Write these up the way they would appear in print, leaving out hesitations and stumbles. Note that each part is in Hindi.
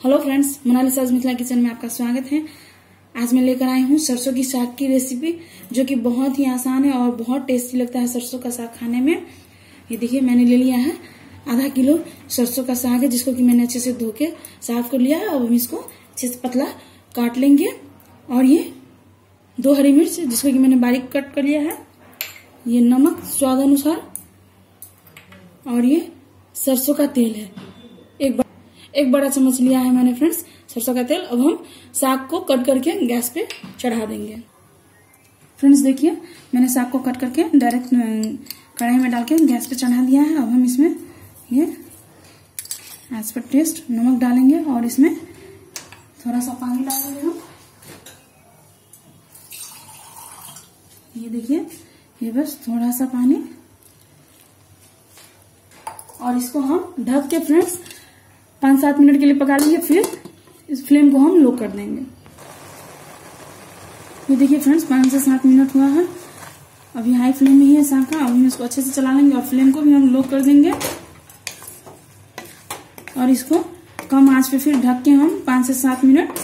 हेलो फ्रेंड्स, मोनालिसाज मिथिला किचन में आपका स्वागत है। आज मैं लेकर आई हूँ सरसों की साग की रेसिपी, जो कि बहुत ही आसान है और बहुत टेस्टी लगता है सरसों का साग खाने में। ये देखिए, मैंने ले लिया है आधा किलो सरसों का साग है, जिसको कि मैंने अच्छे से धो के साफ कर लिया है। अब हम इसको अच्छे से पतला काट लेंगे। और ये 2 हरी मिर्च, जिसको कि मैंने बारीक कट कर लिया है। ये नमक स्वाद अनुसार, और ये सरसों का तेल है। एक बड़ा चम्मच लिया है मैंने फ्रेंड्स सरसों का तेल। अब हम साग को कट करके गैस पे चढ़ा देंगे। फ्रेंड्स देखिए, मैंने साग को कट करके डायरेक्ट कढ़ाई में डाल के गैस पे चढ़ा दिया है। अब हम इसमें ये एज पर टेस्ट नमक डालेंगे और इसमें थोड़ा सा पानी डालेंगे हम। ये देखिए, ये बस थोड़ा सा पानी, और इसको हम ढक के फ्रेंड्स 5-7 मिनट के लिए पका लेंगे। फिर इस फ्लेम को हम लो कर देंगे। ये देखिए फ्रेंड्स, 5 से 7 मिनट हुआ है। अभी हाई फ्लेम में ही है साग का। अब हम इसको अच्छे से चला लेंगे और फ्लेम को भी हम लो कर देंगे। और इसको कम आंच पे फिर ढक के हम 5 से 7 मिनट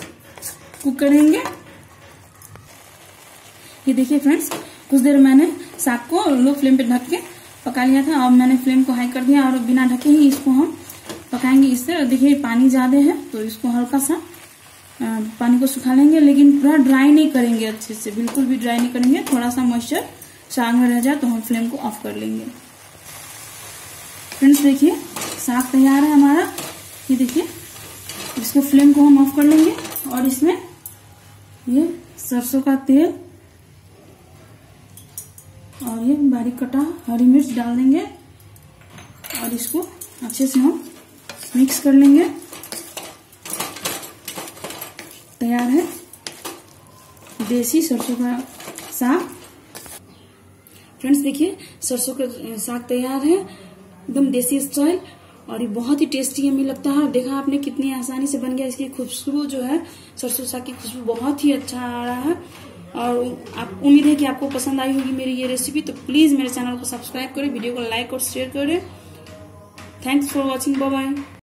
कुक करेंगे। ये देखिए फ्रेंड्स, कुछ देर मैंने साग को लो फ्लेम पे ढक के पका लिया था। अब मैंने फ्लेम को हाई कर दिया और बिना ढके ही इसको हम पकाएंगे। इससे देखिए पानी ज्यादा है, तो इसको हल्का सा पानी को सुखा लेंगे, लेकिन पूरा ड्राई नहीं करेंगे, अच्छे से बिल्कुल भी ड्राई नहीं करेंगे। थोड़ा सा मॉइस्चर साग में रह जाए तो हम फ्लेम को ऑफ कर लेंगे। फ्रेंड्स देखिए, साग तैयार है हमारा। ये देखिए, इसको फ्लेम को हम ऑफ कर लेंगे और इसमें ये सरसों का तेल और ये बारीक कटा हरी मिर्च डाल देंगे और इसको अच्छे से हम मिक्स कर लेंगे। तैयार है देसी सरसों का साग। फ्रेंड्स देखिए, सरसों का साग तैयार है एकदम देसी स्टाइल, और ये बहुत ही टेस्टी हमें लगता है। देखा आपने कितनी आसानी से बन गया। इसकी खुशबू जो है, सरसों साग की खुशबू बहुत ही अच्छा आ रहा है। और आप उम्मीद है कि आपको पसंद आई होगी मेरी ये रेसिपी। तो प्लीज मेरे चैनल को सब्सक्राइब करें, वीडियो को लाइक और शेयर करें। Thanks for watching. Bye bye.